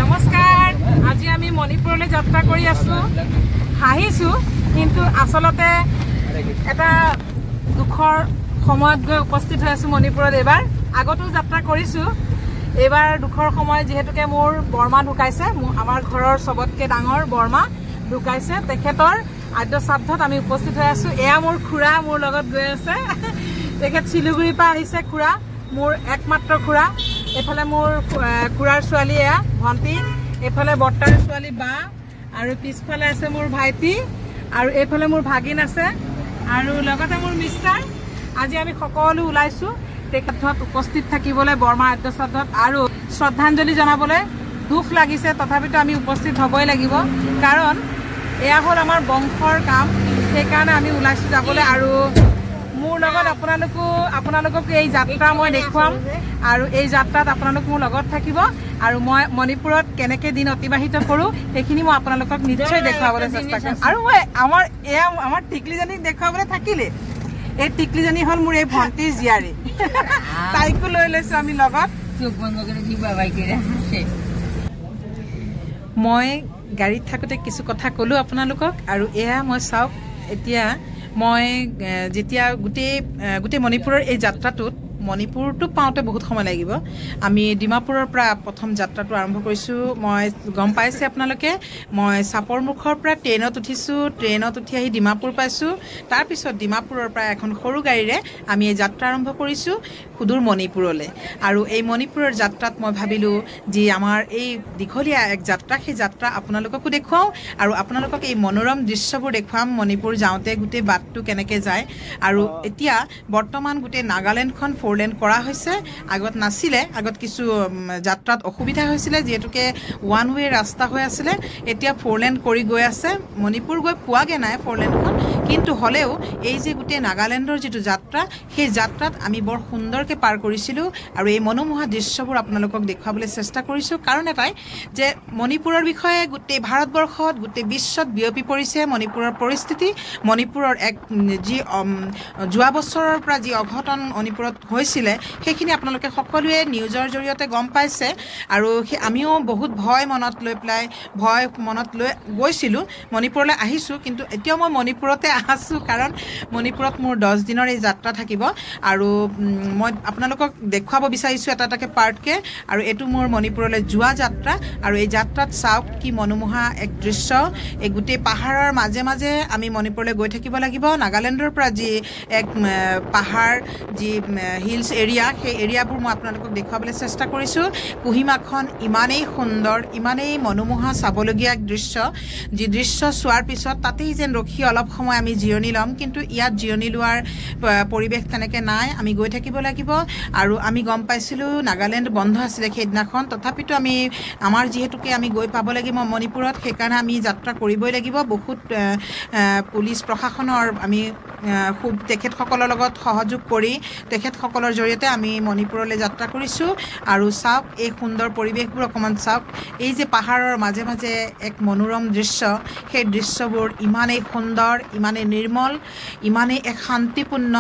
নমস্কাৰ আজি আমি মণিপুৰলৈ যাত্ৰা কৰি আছো হাঁহিছো কিন্তু আসলতে এটা দুখৰ সময়ত গৈ উপস্থিত হৈ আছো মণিপুৰত এবাৰ আগতো যাত্ৰা কৰিছো এবাৰ দুখৰ সময় যেহেতুকে মোৰ বৰ্মা ঢুকাইছে আমাৰ ঘৰৰ সবতকে ডাঙৰ বৰ্মা ঢুকাইছে তেখেতৰ আদ্য শ্ৰাদ্ধত আমি উপস্থিত হৈ আছো এয়া মোৰ খুৰা মোৰ লগত গৈ আছে তেখেত শিলিগুৰিৰ পৰা আহিছে খুৰা মোৰ একমাত্ৰ খুৰা এফালে মোৰ খুৰাৰ ছোৱালী এয়া ভণ্টি এফালে বৰ্তাৰ ছোৱালী বা আৰু পিছফালে আছে মোৰ ভাইটি আৰু এইফালে মোৰ ভাগিন আছে আৰু লগতে মোৰ মিষ্টাৰ আজি আমি সকলো ওলাইছো তেখেতত উপস্থিত থাকিবলৈ বৰ্মা আদ্য শ্ৰাদ্ধত আৰু শ্ৰদ্ধাঞ্জলি জনাবলৈ দুখ লাগিছে তথাপিতো আমি উপস্থিত হ'বই লাগিব কাৰণ এয়া হ'ল আমাৰ বংশৰ কাম সেইকাৰণে আমি ওলাইছো যাবলৈ আৰু মোৰ লগত আপোনালোকক এই যাত্ৰা মই দেখুৱাম আৰু এই যাত্ৰাত আপোনালোক মোৰ লগত থাকিব আৰু মই মণিপুৰত কেনেকৈ দিন অতিবাহিত কৰোঁ সেইখিনি মই আপোনালোকক নিশ্চয় দেখুৱাবলৈ চেষ্টা কৰিম আৰু মই আমাৰ টিকলিজনীক দেখুৱাবলৈ থাকিলে এই টিকলিজনী হ'ল মোৰ এই ভণ্টিৰ জীয়াৰী তাইকো লৈ লৈছোঁ আমি লগত মই গাড়ীত থাকোঁতে কিছু কথা ক'লোঁ আপোনালোকক আৰু এয়া মই চাওক এতিয়া মই যেতিয়া গোটেই মণিপুৰৰ এই যাত্ৰাটোত মণিপুৰটো পাওঁতে বহুত সময় লাগিব আমি ডিমাপুৰৰ পৰা প্ৰথম যাত্ৰাটো আৰম্ভ কৰিছোঁ মই গম পাইছে আপোনালোকে মই চাপৰমুখৰ পৰা ট্ৰেইনত উঠিছোঁ ট্ৰেইনত উঠি আহি ডিমাপুৰ পাইছোঁ তাৰপিছত ডিমাপুৰৰ পৰা এখন সৰু গাড়ীৰে আমি এই যাত্ৰা আৰম্ভ কৰিছোঁ সুদূৰ মণিপুৰলৈ আৰু এই মণিপুৰৰ যাত্ৰাত মই ভাবিলোঁ যে আমাৰ এই দীঘলীয়া এক যাত্ৰা সেই যাত্ৰা আপোনালোককো দেখুৱাওঁ আৰু আপোনালোকক এই মনোৰম দৃশ্যবোৰ দেখুৱাম মণিপুৰ যাওঁতে গোটেই বাটটো কেনেকৈ যায় আৰু এতিয়া বৰ্তমান গোটেই নাগালেণ্ডখন ফ'ৰলেন কৰা হৈছে আগত নাছিলে আগত কিছু যাত্ৰাত অসুবিধা হৈছিলে যিহেতুকে ওৱান ৱে ৰাস্তা হৈ আছিলে এতিয়া ফ'ৰলেন কৰি গৈ আছে মণিপুৰ গৈ পোৱাগৈ নাই ফ'ৰলেনখন কিন্তু হ'লেও এই যে গোটেই নাগালেণ্ডৰ যিটো যাত্ৰা সেই যাত্ৰাত আমি বৰ সুন্দৰকৈ পাৰ কৰিছিলোঁ আৰু এই মনোমোহা দৃশ্যবোৰ আপোনালোকক দেখুৱাবলৈ চেষ্টা কৰিছোঁ কাৰণ এটাই যে মণিপুৰৰ বিষয়ে গোটেই ভাৰতবৰ্ষত গোটেই বিশ্বত বিয়পি পৰিছে মণিপুৰৰ পৰিস্থিতি মণিপুৰৰ এক যি যোৱা বছৰৰ পৰা যি অঘটন মণিপুৰত হৈছিলে সেইখিনি আপোনালোকে সকলোৱে নিউজৰ জৰিয়তে গম পাইছে আৰু আমিও বহুত ভয় মনত লৈ গৈছিলোঁ মণিপুৰলৈ আহিছোঁ কিন্তু এতিয়াও মই মণিপুৰতে আছোঁ কাৰণ মণিপুৰত মোৰ 10 দিনৰ এই যাত্ৰা থাকিব আৰু মই আপোনালোকক দেখুৱাব বিচাৰিছোঁ এটা এটাকৈ পাৰ্টকৈ আৰু এইটো মোৰ মণিপুৰলৈ যোৱা যাত্ৰা আৰু এই যাত্ৰাত চাওক কি মনোমোহা এক দৃশ্য এই গোটেই পাহাৰৰ মাজে মাজে আমি মণিপুৰলৈ গৈ থাকিব লাগিব নাগালেণ্ডৰ পৰা যি এক পাহাৰ যি হিলছ এৰিয়া সেই এৰিয়াবোৰ মই আপোনালোকক দেখুৱাবলৈ চেষ্টা কৰিছোঁ কোহিমাখন ইমানেই সুন্দৰ ইমানেই মনোমোহা চাবলগীয়া এক দৃশ্য যি দৃশ্য চোৱাৰ পিছত তাতেই যেন ৰখি অলপ সময় আমি জিৰণি ল'ম কিন্তু ইয়াত জিৰণি লোৱাৰ পৰিৱেশ তেনেকৈ নাই আমি গৈ থাকিব লাগিব আৰু আমি গম পাইছিলোঁ নাগালেণ্ড বন্ধ আছিলে সেইদিনাখন তথাপিতো আমাৰ যিহেতুকে আমি গৈ পাব লাগিব মণিপুৰত সেইকাৰণে আমি যাত্ৰা কৰিবই লাগিব বহুত পুলিচ প্ৰশাসনৰ আমি খুব তেখেতসকলৰ লগত সহযোগ কৰি তেখেতসকলৰ জৰিয়তে আমি মণিপুৰলৈ যাত্ৰা কৰিছোঁ আৰু চাওক এই সুন্দৰ পৰিৱেশবোৰ অকণমান চাওক এই যে পাহাৰৰ মাজে মাজে এক মনোৰম দৃশ্য সেই দৃশ্যবোৰ ইমানেই সুন্দৰ ইমানেই নিৰ্মল ইমানেই এক শান্তিপূৰ্ণ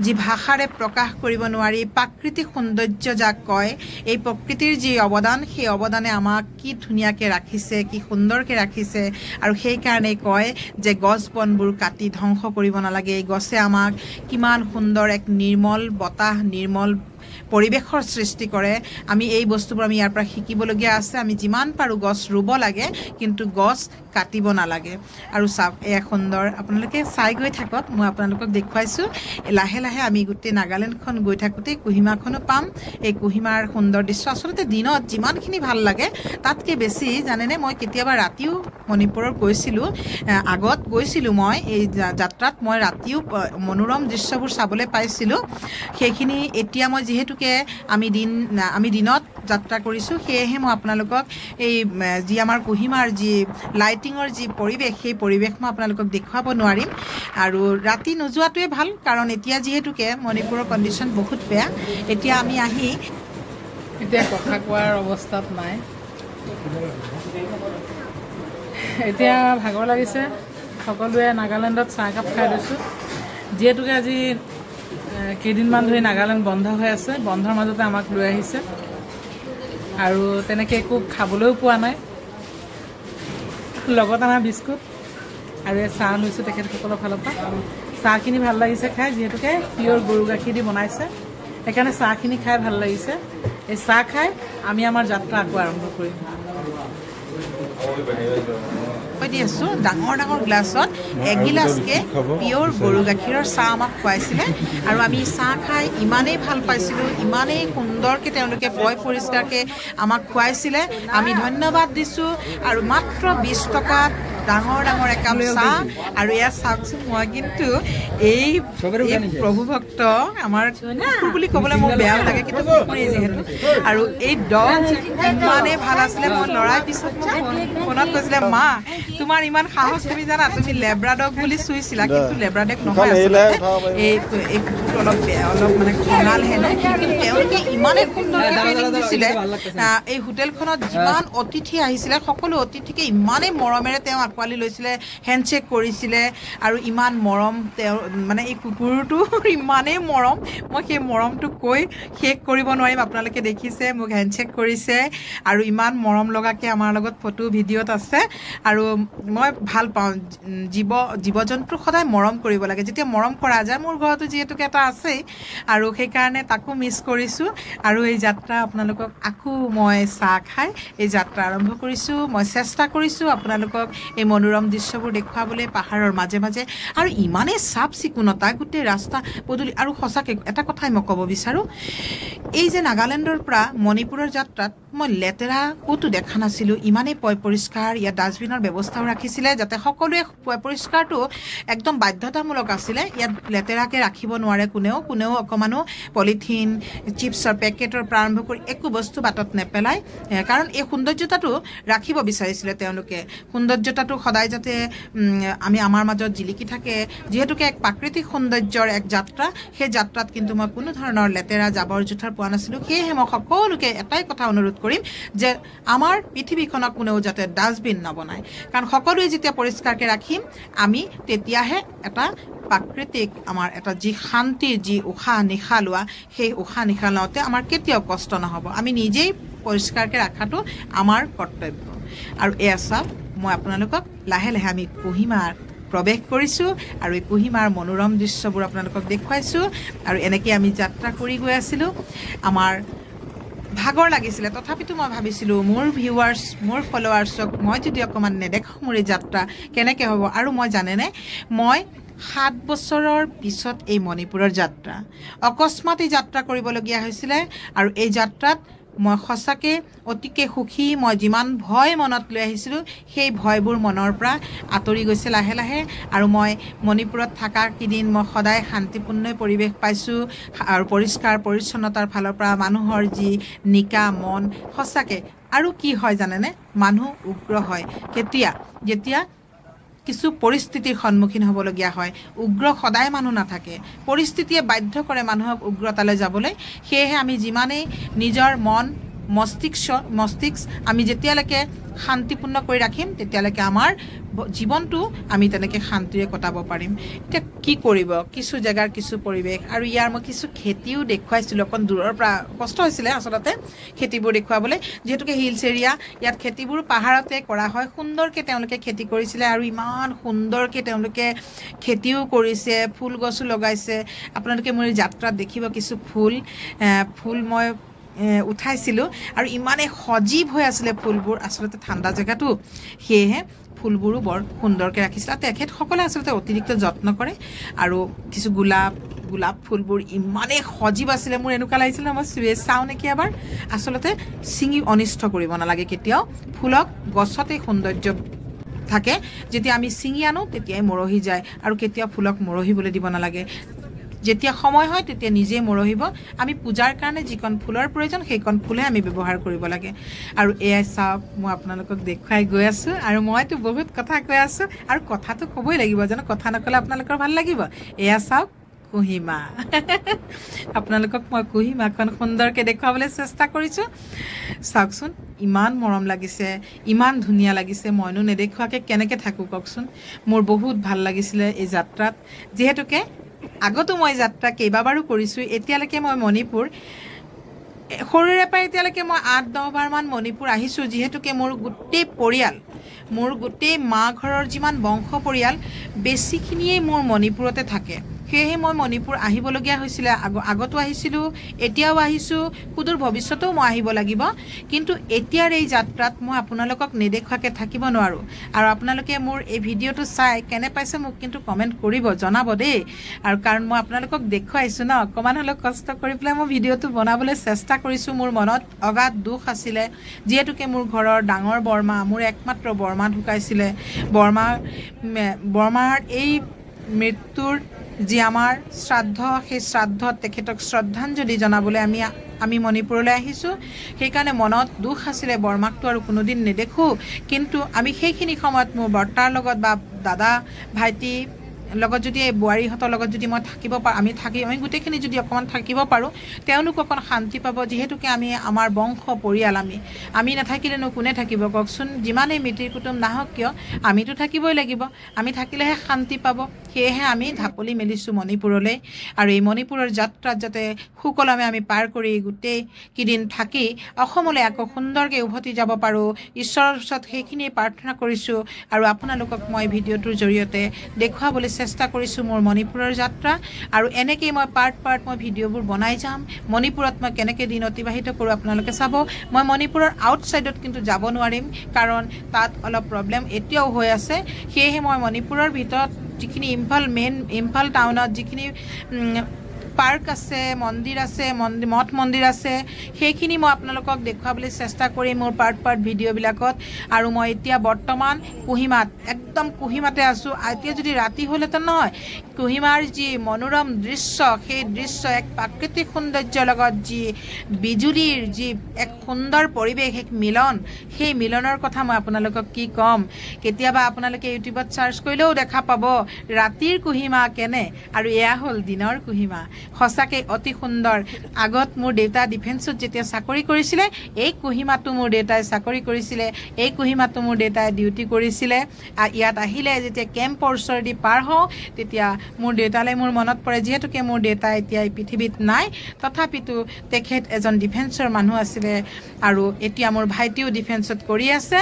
যি ভাষাৰে প্ৰকাশ কৰিব নোৱাৰি প্ৰাকৃতিক সৌন্দৰ্য যাক কয় এই প্ৰকৃতিৰ যি অৱদান সেই অৱদানে আমাক কি ধুনীয়াকৈ ৰাখিছে কি সুন্দৰকৈ ৰাখিছে আৰু সেইকাৰণেই কয় যে গছ বনবোৰ কাটি ধ্বংস কৰিব নালাগে এই গছে আমাক কিমান সুন্দৰ এক নিৰ্মল বতাহ নিৰ্মল পৰিৱেশৰ সৃষ্টি কৰে আমি এই বস্তুবোৰ আমি ইয়াৰ পৰা শিকিবলগীয়া আছে আমি যিমান পাৰোঁ গছ ৰুব লাগে কিন্তু গছ কাটিব নালাগে আৰু চাওক এয়া সুন্দৰ আপোনালোকে চাই গৈ থাকক মই আপোনালোকক দেখুৱাইছোঁ লাহে লাহে আমি গোটেই নাগালেণ্ডখন গৈ থাকোঁতেই কোহিমাখনো পাম এই কোহিমাৰ সুন্দৰ দৃশ্য আচলতে দিনত যিমানখিনি ভাল লাগে তাতকৈ বেছি জানেনে মই কেতিয়াবা ৰাতিও মণিপুৰত আগত গৈছিলোঁ মই এই যাত্ৰাত মই ৰাতিও মনোৰম দৃশ্যবোৰ চাবলৈ পাইছিলোঁ সেইখিনি এতিয়া মই যিহেতুকে আমি দিনত যাত্ৰা কৰিছোঁ সেয়েহে মই আপোনালোকক এই যি আমাৰ কোহিমাৰ যি লাইটিঙৰ যি পৰিৱেশ সেই পৰিৱেশ মই আপোনালোকক দেখুৱাব নোৱাৰিম আৰু ৰাতি নোযোৱাটোৱে ভাল কাৰণ এতিয়া যিহেতুকে মণিপুৰৰ কণ্ডিশ্যন বহুত বেয়া এতিয়া আমি আহি এতিয়া কথা কোৱাৰ অৱস্থাত নাই এতিয়া ভাগৰ লাগিছে সকলোৱে নাগালেণ্ডত চাহ একাপ খাই লৈছোঁ যিহেতুকে আজি কেইদিনমান ধৰি নাগালেণ্ড বন্ধ হৈ আছে বন্ধৰ মাজতে আমাক লৈ আহিছে আৰু তেনেকৈ একো খাবলৈও পোৱা নাই লগত আমাৰ বিস্কুট আৰু এই চাহ লৈছোঁ তেখেতসকলৰ ফালৰ পৰা চাহখিনি ভাল লাগিছে খাই যিহেতুকে পিয়'ৰ গৰু গাখীৰ দি বনাইছে সেইকাৰণে চাহখিনি খাই ভাল লাগিছে এই চাহ খাই আমি আমাৰ যাত্ৰা আকৌ আৰম্ভ কৰিম কৈ দি আছোঁ ডাঙৰ ডাঙৰ গ্লাছত এগিলাচকৈ পিয়'ৰ গৰু গাখীৰৰ চাহ আমাক খুৱাইছিলে আৰু আমি চাহ খাই ইমানেই ভাল পাইছিলোঁ ইমানেই সুন্দৰকৈ তেওঁলোকে পৰিষ্কাৰকৈ আমাক খুৱাইছিলে আমি ধন্যবাদ দিছোঁ আৰু মাত্ৰ 20 টকাত ডাঙৰ ডাঙৰ একাপ চাহ আৰু এয়া চাওকচোন মই কিন্তু এই প্ৰভু ভক্ত আমাৰ বুলি ক'বলৈ মোৰ বেয়াও লাগে কিন্তু কুকুৰী যিহেতু আৰু এই ডগ ইমানেই ভাল আছিলে মই লৰাই পিছত মোক ফোনত কৈছিলে মা তোমাৰ ইমান সাহস তুমি জানা তুমি লেব্ৰাডগ বুলি চুইছিলা কিন্তু লেব্ৰাডগ নহয় এই অলপ মানে খঙাল হেনে কিন্তু তেওঁলোকে ইমানেই সুন্দৰকৈ ট্ৰেইনিং দিছিলে এই হোটেলখনত যিমান অতিথি আহিছিলে সকলো অতিথিকে ইমানেই মৰমেৰে তেওঁ আঁকোৱালি লৈছিলে হেণ্ডশ্বেক কৰিছিলে আৰু ইমান মৰম তেওঁ মানে এই কুকুৰটো ইমানেই মৰম মই সেই মৰমটো কৈ শেষ কৰিব নোৱাৰিম আপোনালোকে দেখিছে মোক হেণ্ডশ্বেক কৰিছে আৰু ইমান মৰম লগাকৈ আমাৰ লগত ফটো ভিডিঅ'ত আছে আৰু মই ভাল পাওঁ জীৱ জন্তু সদায় মৰম কৰিব লাগে যেতিয়া মৰম কৰা যায় মোৰ ঘৰতো যিহেতুকে এটা আছেই আৰু সেইকাৰণে তাকো মিছ কৰিছোঁ আৰু এই যাত্ৰা আপোনালোকক আকৌ মই চাহ খাই এই যাত্ৰা আৰম্ভ কৰিছোঁ মই চেষ্টা কৰিছোঁ আপোনালোকক এই মনোৰম দৃশ্যবোৰ দেখুৱাবলৈ পাহাৰৰ মাজে মাজে আৰু ইমানেই চাফ চিকুণতা গোটেই ৰাস্তা পদূলি আৰু সঁচাকৈ এটা কথাই মই ক'ব বিচাৰোঁ এই যে নাগালেণ্ডৰ পৰা মণিপুৰৰ যাত্ৰাত মই লেতেৰা ক'তো দেখা নাছিলোঁ ইমানেই পৰিষ্কাৰ ইয়াত ডাষ্টবিনৰ ব্যৱস্থাও ৰাখিছিলে যাতে সকলোৱে পৰিষ্কাৰটো একদম বাধ্যতামূলক আছিলে ইয়াত লেতেৰাকৈ ৰাখিব নোৱাৰে কোনেও অকণমানো পলিথিন চিপছৰ পেকেটৰ পৰা আৰম্ভ কৰি একো বস্তু বাটত নেপেলায় কাৰণ এই সৌন্দৰ্যতাটো ৰাখিব বিচাৰিছিলে তেওঁলোকে সৌন্দৰ্যতাটো সদায় যাতে আমাৰ মাজত জিলিকি থাকে যিহেতুকে এক প্ৰাকৃতিক সৌন্দৰ্যৰ এক যাত্ৰা সেই যাত্ৰাত কিন্তু মই কোনো ধৰণৰ লেতেৰা জাবৰ জোঁথৰ পোৱা নাছিলোঁ সেয়েহে মই সকলোকে এটাই কথা অনুৰোধ কৰিম যে আমাৰ পৃথিৱীখনক কোনেও যাতে ডাষ্টবিন নবনায় কাৰণ সকলোৱে যেতিয়া পৰিষ্কাৰকৈ ৰাখিম আমি তেতিয়াহে এটা প্ৰাকৃতিক আমাৰ এটা যি শান্তিৰ যি উশাহ নিশাহ লোৱা সেই উশাহ নিশাহ লওঁতে আমাৰ কেতিয়াও কষ্ট নহ'ব আমি নিজেই পৰিষ্কাৰকৈ ৰখাটো আমাৰ কৰ্তব্য আৰু এয়া চাওক মই আপোনালোকক লাহে লাহে আমি কোহিমাৰ প্ৰৱেশ কৰিছোঁ আৰু এই কোহিমাৰ মনোৰম দৃশ্যবোৰ আপোনালোকক দেখুৱাইছোঁ আৰু এনেকৈ আমি যাত্ৰা কৰি গৈ আছিলোঁ আমাৰ ভাগৰ লাগিছিলে তথাপিতো মই ভাবিছিলোঁ মোৰ ভিউৱাৰ্ছ মোৰ ফলোৱাৰ্ছক মই যদি অকণমান নেদেখাওঁ মোৰ এই যাত্ৰা কেনেকৈ হ'ব আৰু মই জানেনে মই 7 বছৰৰ পিছত এই মণিপুৰৰ যাত্ৰা অকস্মাত এই যাত্ৰা কৰিবলগীয়া হৈছিলে আৰু এই যাত্ৰাত মই সঁচাকৈ অতিকে সুখী মই যিমান ভয় মনত লৈ আহিছিলোঁ সেই ভয়বোৰ মনৰ পৰা আঁতৰি গৈছে লাহে লাহে আৰু মই মণিপুৰত থকা কেইদিন মই সদায় শান্তিপূৰ্ণ পৰিৱেশ পাইছোঁ আৰু পৰিষ্কাৰ পৰিচ্ছন্নতাৰ ফালৰ পৰা মানুহৰ যি নিকা মন সঁচাকৈ আৰু কি হয় জানেনে মানুহ উগ্ৰ হয় যেতিয়া কিছু পৰিস্থিতিৰ সন্মুখীন হ'বলগীয়া হয় উগ্ৰ সদায় মানুহ নাথাকে পৰিস্থিতিয়ে বাধ্য কৰে মানুহক উগ্ৰতালৈ যাবলৈ সেয়েহে আমি যিমানেই নিজৰ মন মস্তিষ্ক আমি যেতিয়ালৈকে শান্তিপূৰ্ণ কৰি ৰাখিম তেতিয়ালৈকে আমাৰ জীৱনটো আমি তেনেকৈ শান্তিৰে কটাব পাৰিম এতিয়া কি কৰিব কিছু জেগাৰ কিছু পৰিৱেশ আৰু ইয়াৰ মই কিছু খেতিও দেখুৱাইছিলোঁ অকণ দূৰৰ পৰা কষ্ট হৈছিলে আচলতে খেতিবোৰ দেখুৱাবলৈ যিহেতুকে হিলছ এৰিয়া ইয়াত খেতিবোৰ পাহাৰতে কৰা হয় সুন্দৰকৈ তেওঁলোকে খেতি কৰিছিলে আৰু ইমান সুন্দৰকৈ তেওঁলোকে খেতিও কৰিছে ফুল গছো লগাইছে আপোনালোকে মোৰ যাত্ৰাত দেখিব কিছু ফুল মই উঠাইছিলোঁ আৰু ইমানেই সজীৱ হৈ আছিলে ফুলবোৰ আচলতে ঠাণ্ডা জেগাটো সেয়েহে ফুলবোৰো বৰ সুন্দৰকৈ ৰাখিছিলে তেখেতসকলে আচলতে অতিৰিক্ত যত্ন কৰে আৰু কিছু গোলাপ ফুলবোৰ ইমানেই সজীৱ আছিলে মোৰ এনেকুৱা লাগিছিল মই চাওঁ নেকি এবাৰ আচলতে ছিঙি অনিষ্ট কৰিব নালাগে কেতিয়াও ফুলক গছতে সৌন্দৰ্য থাকে যেতিয়া আমি ছিঙি আনো তেতিয়াই মৰহি যায় আৰু কেতিয়াও ফুলক মৰহিবলৈ দিব নালাগে যেতিয়া সময় হয় তেতিয়া নিজে মৰহিব আমি পূজাৰ কাৰণে যিকণ ফুলৰ প্ৰয়োজন সেইকণ ফুলহে আমি ব্যৱহাৰ কৰিব লাগে আৰু এয়াই চাওক মই আপোনালোকক দেখুৱাই গৈ আছোঁ আৰু মইতো বহুত কথা কৈ আছোঁ আৰু কথাটো ক'বই লাগিব জানো কথা নক'লে আপোনালোকৰ ভাল লাগিব এয়া চাওক কোহিমা আপোনালোকক মই কোহিমাখন সুন্দৰকৈ দেখুৱাবলৈ চেষ্টা কৰিছোঁ চাওকচোন ইমান মৰম লাগিছে ইমান ধুনীয়া লাগিছে মইনো নেদেখুৱাকৈ কেনেকৈ থাকোঁ কওকচোন মোৰ বহুত ভাল লাগিছিলে এই যাত্ৰাত যিহেতুকে আগতো মই যাত্ৰা কেইবাবাৰো কৰিছোঁ এতিয়ালৈকে মই মণিপুৰ সৰুৰে পৰা এতিয়ালৈকে মই 8-10 বাৰমান মণিপুৰ আহিছোঁ, যিহেতুকে মোৰ গোটেই পৰিয়াল, মোৰ গোটেই মা ঘৰৰ যিমান বংশ পৰিয়াল বেছিখিনিয়েই মোৰ মণিপুৰতে থাকে। সেয়েহে মই মণিপুৰ আহিবলগীয়া হৈছিলে। আগতো আহিছিলোঁ, এতিয়াও আহিছোঁ, সুদূৰ ভৱিষ্যতেও মই আহিব লাগিব। কিন্তু এতিয়াৰ এই যাত্ৰাত মই আপোনালোকক নেদেখুৱাকৈ থাকিব নোৱাৰোঁ। আৰু আপোনালোকে মোৰ এই ভিডিঅ'টো চাই কেনে পাইছে মোক কিন্তু কমেণ্ট কৰিব, জনাব দেই। আৰু কাৰণ মই আপোনালোকক দেখুৱাইছোঁ ন, অকণমান হ'লেও কষ্ট কৰি পেলাই মই ভিডিঅ'টো বনাবলৈ চেষ্টা কৰিছোঁ। মোৰ মনত অগাধ দুখ আছিলে, যিহেতুকে মোৰ ঘৰৰ ডাঙৰ বৰমা, মোৰ একমাত্ৰ বৰমা ঢুকাইছিলে। বৰমাৰ এই মৃত্যুৰ যি আমাৰ শ্ৰাদ্ধ, সেই শ্ৰাদ্ধত তেখেতক শ্ৰদ্ধাঞ্জলি জনাবলৈ আমি মণিপুৰলৈ আহিছোঁ। সেইকাৰণে মনত দুখ আছিলে, বৰমাকটো আৰু কোনোদিন নেদেখোঁ। কিন্তু আমি সেইখিনি সময়ত মোৰ বৰ্তাৰ লগত বা দাদা ভাইটি লগত যদি এই বোৱাৰীহঁতৰ লগত যদি মই থাকিব পাৰোঁ, আমি গোটেইখিনি যদি অকণমান থাকিব পাৰোঁ, তেওঁলোক অকণ শান্তি পাব। যিহেতুকে আমাৰ বংশ পৰিয়াল, আমি নাথাকিলেনো কোনে থাকিব কওকচোন। যিমানেই মিতিৰ কুটুম নাহক কিয়, আমিতো থাকিবই লাগিব। আমি থাকিলেহে শান্তি পাব। সেয়েহে আমি ঢাপলি মেলিছোঁ মণিপুৰলৈ। আৰু এই মণিপুৰৰ যাত্ৰাত যাতে সুকলমে আমি পাৰ কৰি গোটেইকেইদিন থাকি অসমলৈ আকৌ সুন্দৰকৈ উভতি যাব পাৰোঁ, ঈশ্বৰৰ ওচৰত সেইখিনিয়ে প্ৰাৰ্থনা কৰিছোঁ। আৰু আপোনালোকক মই ভিডিঅ'টোৰ জৰিয়তে দেখুৱাবলৈ চেষ্টা কৰিছোঁ মোৰ মণিপুৰৰ যাত্ৰা। আৰু এনেকৈয়ে মই পাৰ্ট মই ভিডিঅ'বোৰ বনাই যাম। মণিপুৰত মই কেনেকৈ দিন অতিবাহিত কৰোঁ আপোনালোকে চাব। মই মণিপুৰৰ আউটছাইডত কিন্তু যাব নোৱাৰিম, কাৰণ তাত অলপ প্ৰব্লেম এতিয়াও হৈ আছে। সেয়েহে মই মণিপুৰৰ ভিতৰত যিখিনি ইম্ফল টাউনত যিখিনি পাৰ্ক আছে, মন্দিৰ আছে, মঠ মন্দিৰ আছে, সেইখিনি মই আপোনালোকক দেখুৱাবলৈ চেষ্টা কৰিম মোৰ পাৰ্ট ভিডিঅ'বিলাকত। আৰু মই এতিয়া বৰ্তমান কোহিমাত, একদম কোহিমাতে আছোঁ। এতিয়া যদি ৰাতি হ'লহেঁতেন নহয়, কোহিমাৰ যি মনোৰম দৃশ্য, সেই দৃশ্য এক প্ৰাকৃতিক সৌন্দৰ্যৰ লগত যি বিজুলীৰ যি এক সুন্দৰ পৰিৱেশ, এক মিলন, সেই মিলনৰ কথা মই আপোনালোকক কি ক'ম। কেতিয়াবা আপোনালোকে ইউটিউবত চাৰ্চ কৰিলেও দেখা পাব ৰাতিৰ কোহিমা কেনে, আৰু এয়া হ'ল দিনৰ কোহিমা। সঁচাকৈ অতি সুন্দৰ। আগত মোৰ দেউতা ডিফেন্সত যেতিয়া চাকৰি কৰিছিলে, এই কোহিমাটো মোৰ দেউতাই চাকৰি কৰিছিলে, এই কোহিমাটো মোৰ দেউতাই ডিউটি কৰিছিলে। ইয়াত আহিলে যেতিয়া কেম্পৰ ওচৰেদি পাৰ হওঁ, তেতিয়া মোৰ দেউতালৈ মোৰ মনত পৰে। যিহেতুকে মোৰ দেউতা এতিয়া এই পৃথিৱীত নাই, তথাপিতো তেখেত এজন ডিফেন্সৰ মানুহ আছিলে। আৰু এতিয়া মোৰ ভাইটিও ডিফেন্সত কৰি আছে।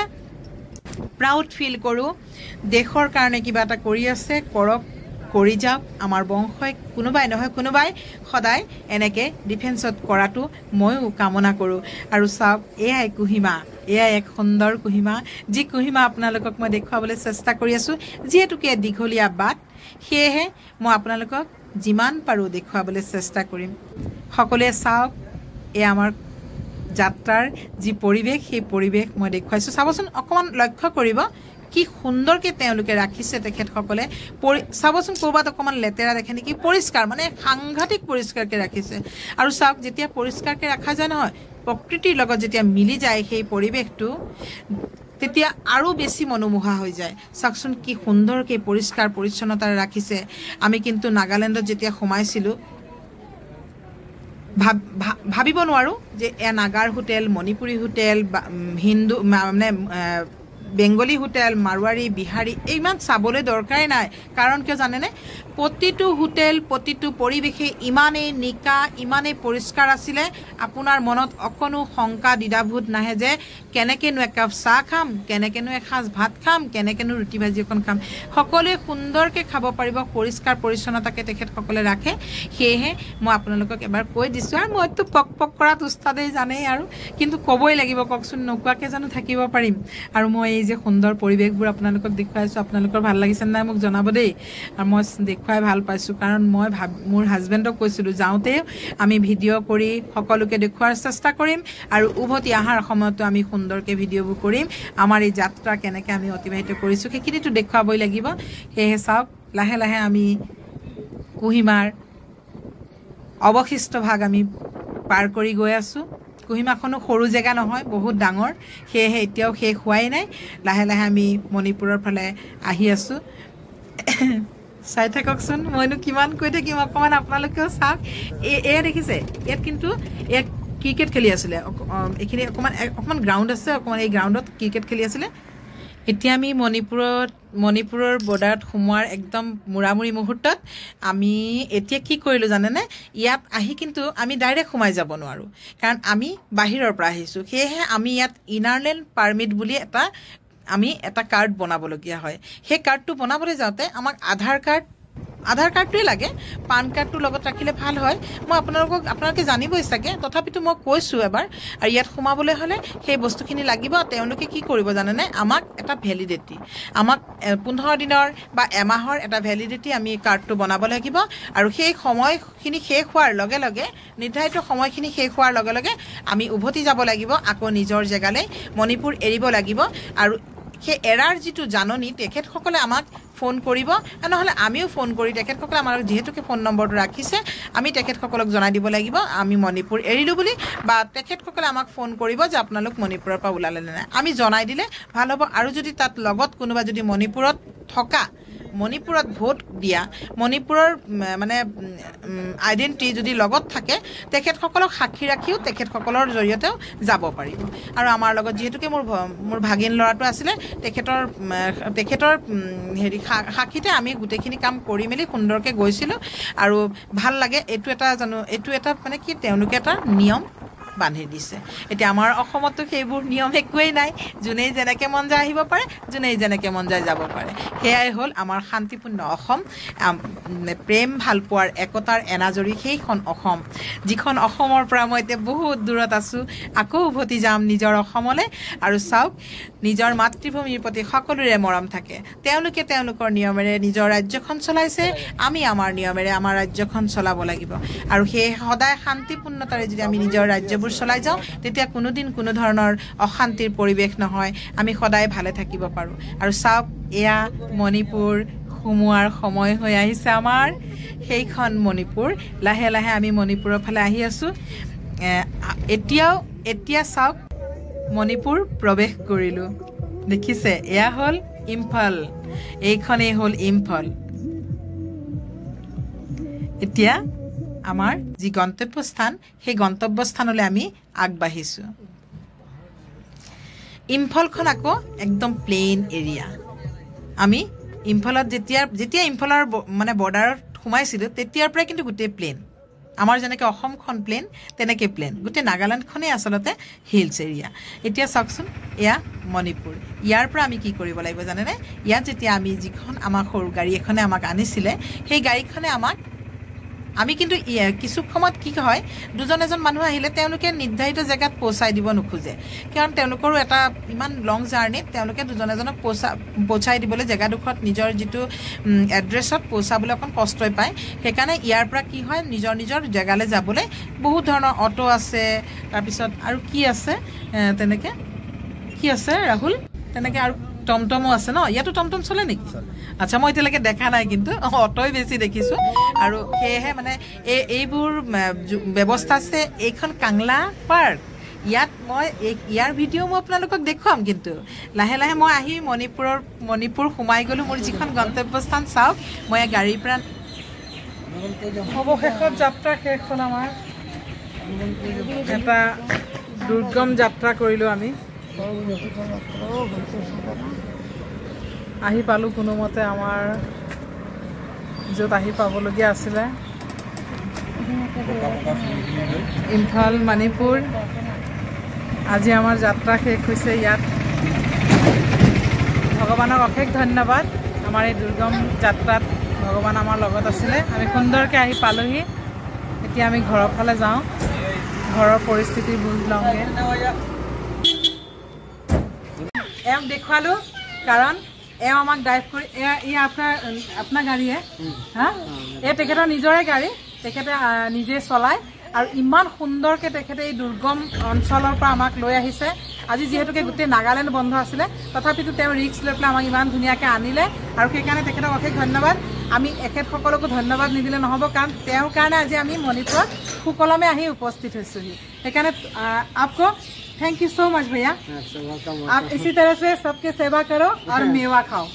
প্ৰাউড ফিল কৰোঁ, দেশৰ কাৰণে কিবা এটা কৰি আছে, কৰক, কৰি যাওক। আমাৰ বংশই কোনোবাই নহয় কোনোবাই সদায় এনেকৈ ডিফেন্সত কৰাটো ময়ো কামনা কৰোঁ। আৰু চাওক, এয়াই কোহিমা, এয়াই এক সুন্দৰ কোহিমা, যি কোহিমা আপোনালোকক মই দেখুৱাবলৈ চেষ্টা কৰি আছোঁ। যিহেতুকে দীঘলীয়া বাট, সেয়েহে মই আপোনালোকক যিমান পাৰোঁ দেখুৱাবলৈ চেষ্টা কৰিম। সকলোৱে চাওক, এয়া আমাৰ যাত্ৰাৰ যি পৰিৱেশ, সেই পৰিৱেশ মই দেখুৱাইছোঁ। চাবচোন, অকণমান লক্ষ্য কৰিব কি সুন্দৰকৈ তেওঁলোকে ৰাখিছে তেখেতসকলে। চাবচোন, ক'ৰবাত অকণমান লেতেৰা দেখে নেকি? পৰিষ্কাৰ, মানে সাংঘাতিক পৰিষ্কাৰকৈ ৰাখিছে। আৰু চাওক, যেতিয়া পৰিষ্কাৰকৈ ৰখা যায় নহয়, প্ৰকৃতিৰ লগত যেতিয়া মিলি যায় সেই পৰিৱেশটো, তেতিয়া আৰু বেছি মনোমোহা হৈ যায়। চাওকচোন কি সুন্দৰকৈ পৰিষ্কাৰ পৰিচ্ছন্নতাৰে ৰাখিছে। আমি কিন্তু নাগালেণ্ডত যেতিয়া সোমাইছিলোঁ, ভাবিব নোৱাৰোঁ যে এয়া নাগাৰ হোটেল, মণিপুৰী হোটেল, হিন্দু মানে বেংগলী হোটেল, মাৰোৱাৰী, বিহাৰী, ইমান চাবলৈ দৰকাৰেই নাই। কাৰণ কিয় জানেনে? প্ৰতিটো হোটেল, প্ৰতিটো পৰিৱেশে ইমানেই নিকা, ইমানেই পৰিষ্কাৰ আছিলে, আপোনাৰ মনত অকণো শংকা দ্বিধাবোধ নাহে যে কেনেকৈনো একাপ চাহ খাম, কেনেকৈনো এসাঁজ ভাত খাম, কেনেকৈনো ৰুটি ভাজি অকণ খাম। সকলোৱে সুন্দৰকৈ খাব পাৰিব, পৰিষ্কাৰ পৰিচ্ছন্নতাকৈ তেখেতসকলে ৰাখে। সেয়েহে মই আপোনালোকক এবাৰ কৈ দিছোঁ। আৰু মইতো পক কৰাত উস্তাদেই জানেই, আৰু কিন্তু ক'বই লাগিব, কওকচোন, নোকোৱাকৈ জানো থাকিব পাৰিম। আৰু মই এই যে সুন্দৰ পৰিৱেশবোৰ আপোনালোকক দেখুৱাইছোঁ, আপোনালোকৰ ভাল লাগিছে নাই মোক জনাব দেই। আৰু মই দেখুৱাই ভাল পাইছোঁ, কাৰণ মই মোৰ হাজবেণ্ডক কৈছিলোঁ, যাওঁতেও আমি ভিডিঅ' কৰি সকলোকে দেখুওৱাৰ চেষ্টা কৰিম, আৰু উভতি অহাৰ সময়তো আমি সুন্দৰকৈ ভিডিঅ'বোৰ কৰিম। আমাৰ এই যাত্ৰা কেনেকৈ আমি অতিবাহিত কৰিছোঁ সেইখিনিতো দেখুৱাবই লাগিব। সেয়েহে চাওক, লাহে লাহে আমি কোহিমাৰ অৱশিষ্ট ভাগ আমি পাৰ কৰি গৈ আছোঁ। কোহিমাখনো সৰু জেগা নহয়, বহুত ডাঙৰ। সেয়েহে এতিয়াও শেষ হোৱাই নাই। লাহে লাহে আমি মণিপুৰৰ ফালে আহি আছোঁ। চাই থাককচোন, মইনো কিমান কৈ থাকিম, অকণমান আপোনালোকেও চাওক। এয়া দেখিছে, ইয়াত কিন্তু ইয়াত ক্ৰিকেট খেলি আছিলে। এইখিনি অকণমান গ্ৰাউণ্ড আছে, অকণমান এই গ্ৰাউণ্ডত ক্ৰিকেট খেলি আছিলে। এতিয়া আমি মণিপুৰত মণিপুৰৰ বৰ্ডাৰত সোমোৱাৰ একদম মুৰামুৰি মুহূৰ্তত আমি এতিয়া কি কৰিলোঁ জানেনে ইয়াত আহি কিন্তু আমি ডাইৰেক্ট সোমাই যাব নোৱাৰোঁ কাৰণ আমি বাহিৰৰ পৰা আহিছোঁ সেয়েহে আমি ইয়াত ইনাৰলেণ্ড পাৰ্মিট বুলি আমি এটা কাৰ্ড বনাবলগীয়া হয় সেই কাৰ্ডটো বনাবলৈ যাওঁতে আমাক আধাৰ কাৰ্ডটোৱে লাগে পান কাৰ্ডটো লগত ৰাখিলে ভাল হয় মই আপোনালোকে জানিবই চাগে তথাপিতো মই কৈছোঁ এবাৰ আৰু ইয়াত সোমাবলৈ হ'লে সেই বস্তুখিনি লাগিব তেওঁলোকে কি কৰিব জানেনে আমাক এটা ভেলিডিটি আমাক 15 দিনৰ বা এমাহৰ এটা ভেলিডিটি আমি কাৰ্ডটো বনাব লাগিব আৰু সেই সময়খিনি শেষ হোৱাৰ লগে লগে নিৰ্ধাৰিত সময়খিনি শেষ হোৱাৰ লগে লগে আমি উভতি যাব লাগিব আকৌ নিজৰ জেগালৈ মণিপুৰ এৰিব লাগিব আৰু সেই এৰাৰ যিটো জাননী তেখেতসকলে আমাক ফোন কৰিব নহ'লে আমিও ফোন কৰি তেখেতসকলে আমাৰ যিহেতুকে ফোন নম্বৰটো ৰাখিছে আমি তেখেতসকলক জনাই দিব লাগিব আমি মণিপুৰ এৰিলোঁ বুলি বা তেখেতসকলে আমাক ফোন কৰিব যে আপোনালোক মণিপুৰৰ পৰা ওলালে নে নাই আমি জনাই দিলে ভাল হ'ব আৰু যদি তাত লগত কোনোবা যদি মণিপুৰত থকা মণিপুৰত ভোট দিয়া মণিপুৰৰ মানে আইডেণ্টিটি যদি লগত থাকে তেখেতসকলক সাক্ষী ৰাখিও তেখেতসকলৰ জৰিয়তেও যাব পাৰিব আৰু আমাৰ লগত যিহেতুকে মোৰ ভাগিন ল'ৰাটো আছিলে তেখেতৰ হেৰি সাক্ষীতে আমি গোটেইখিনি কাম কৰি মেলি সুন্দৰকৈ গৈছিলোঁ আৰু ভাল লাগে এইটো এটা মানে কি তেওঁলোকে এটা নিয়ম বান্ধি দিছে এতিয়া আমাৰ অসমতো সেইবোৰ নিয়ম একোৱেই নাই যোনেই যেনেকৈ মন যায় আহিব পাৰে যোনেই যেনেকৈ মন যায় যাব পাৰে সেয়াই হ'ল আমাৰ শান্তিপূৰ্ণ অসম প্ৰেম ভালপোৱাৰ একতাৰ এনাজৰী সেইখন অসম যিখন অসমৰ পৰা মই এতিয়া বহুত দূৰত আছোঁ আকৌ উভতি যাম নিজৰ অসমলৈ আৰু চাওক নিজৰ মাতৃভূমিৰ প্ৰতি সকলোৰে মৰম থাকে তেওঁলোকে তেওঁলোকৰ নিয়মেৰে নিজৰ ৰাজ্যখন চলাইছে আমি আমাৰ নিয়মেৰে আমাৰ ৰাজ্যখন চলাব লাগিব আৰু সেই সদায় শান্তিপূৰ্ণতাৰে যদি আমি নিজৰ ৰাজ্যবোৰ চলাই যাওঁ তেতিয়া কোনোদিন কোনো ধৰণৰ অশান্তিৰ পৰিৱেশ নহয় আমি সদায় ভালে থাকিব পাৰোঁ আৰু চাওক এয়া মণিপুৰ সোমোৱাৰ সময় হৈ আহিছে আমাৰ সেইখন মণিপুৰ লাহে লাহে আমি মণিপুৰৰ ফালে আহি আছোঁ এতিয়া চাওক মণিপুৰ প্ৰৱেশ কৰিলোঁ দেখিছে এয়া হ'ল ইম্ফল এইখনেই হ'ল ইম্ফল এতিয়া আমাৰ যি গন্তব্যস্থান সেই গন্তব্যস্থানলৈ আমি আগবাঢ়িছোঁ ইম্ফলখন আকৌ একদম প্লেইন এৰিয়া আমি ইম্ফলত যেতিয়া ইম্ফলৰ মানে বৰ্ডাৰত সোমাইছিলোঁ তেতিয়াৰ পৰাই কিন্তু গোটেই প্লেইন আমাৰ যেনেকৈ অসমখন প্লেইন তেনেকৈ প্লেইন গোটেই নাগালেণ্ডখনেই আচলতে হিলছ এৰিয়া এতিয়া চাওকচোন এয়া মণিপুৰ ইয়াৰ পৰা আমি কি কৰিব লাগিব জানেনে ইয়াত যেতিয়া আমি যিখন আমাৰ সৰু গাড়ী এখনে আমাক আনিছিলে সেই গাড়ীখনে আমি কিন্তু কিছু সময়ত কি হয় দুজন এজন মানুহ আহিলে তেওঁলোকে নিৰ্ধাৰিত জেগাত পৌঁছাই দিব নোখোজে কাৰণ তেওঁলোকৰো এটা ইমান লং জাৰ্ণিত তেওঁলোকে দুজন এজনক পৌঁছাই দিবলৈ জেগাডোখৰত নিজৰ যিটো এড্ৰেছত পৌঁছাবলৈ অকণ কষ্টই পায় সেইকাৰণে ইয়াৰ পৰা কি হয় নিজৰ জেগালৈ যাবলৈ বহুত ধৰণৰ অটো আছে তাৰপিছত আৰু কি আছে তেনেকৈ কি আছে ৰাহুল তেনেকৈ আৰু টমটমো আছে ন ইয়াতো টমটম চলে নেকি আচ্ছা মই এতিয়ালৈকে দেখা নাই কিন্তু অটোই বেছি দেখিছোঁ আৰু সেয়েহে মানে এইবোৰ ব্যৱস্থা আছে এইখন কাংলা পাৰ্ক ইয়াত মই ইয়াৰ ভিডিঅ' মই আপোনালোকক দেখুৱাম কিন্তু লাহে লাহে মই আহি মণিপুৰ সোমাই গ'লোঁ মোৰ যিখন গন্তব্যস্থান চাওক মই গাড়ীৰ পৰা অৱশেষত যাত্ৰা শেষ হ'ল আমাৰ এটা দুৰ্গম যাত্ৰা কৰিলোঁ আমি আহি পালোঁ কোনোমতে আমাৰ য'ত আহি পাবলগীয়া আছিলে ইম্ফল মণিপুৰ আজি আমাৰ যাত্ৰা শেষ হৈছে ইয়াত ভগৱানক অশেষ ধন্যবাদ আমাৰ এই দুৰ্গম যাত্ৰাত ভগৱান আমাৰ লগত আছিলে আমি সুন্দৰকৈ আহি পালোহি এতিয়া আমি ঘৰৰ ফালে যাওঁ ঘৰৰ পৰিস্থিতি বুজ লওঁগৈ এওঁক দেখুৱালোঁ কাৰণ এওঁ আমাক ড্ৰাইভ কৰি আপোনাৰ গাড়ীয়ে হা এই তেখেতৰ নিজৰে গাড়ী তেখেতে নিজে চলায় আৰু ইমান সুন্দৰকৈ তেখেতে এই দুৰ্গম অঞ্চলৰ পৰা আমাক লৈ আহিছে আজি যিহেতুকে গোটেই নাগালেণ্ড বন্ধ আছিলে তথাপিতো তেওঁ ৰিক্স লৈ পেলাই আমাক ইমান ধুনীয়াকৈ আনিলে আৰু সেইকাৰণে তেখেতক অশেষ ধন্যবাদ আমি এখেতসকলকো ধন্যবাদ নিদিলে নহ'ব কাৰণ তেওঁৰ কাৰণে আজি আমি মণিপুৰত সুকলমে আহি উপস্থিত হৈছোঁহি সেইকাৰণে आपको थैंक यू सो मच भैया आप इसी तरह से सबके सेवा करो और मेवा खाओ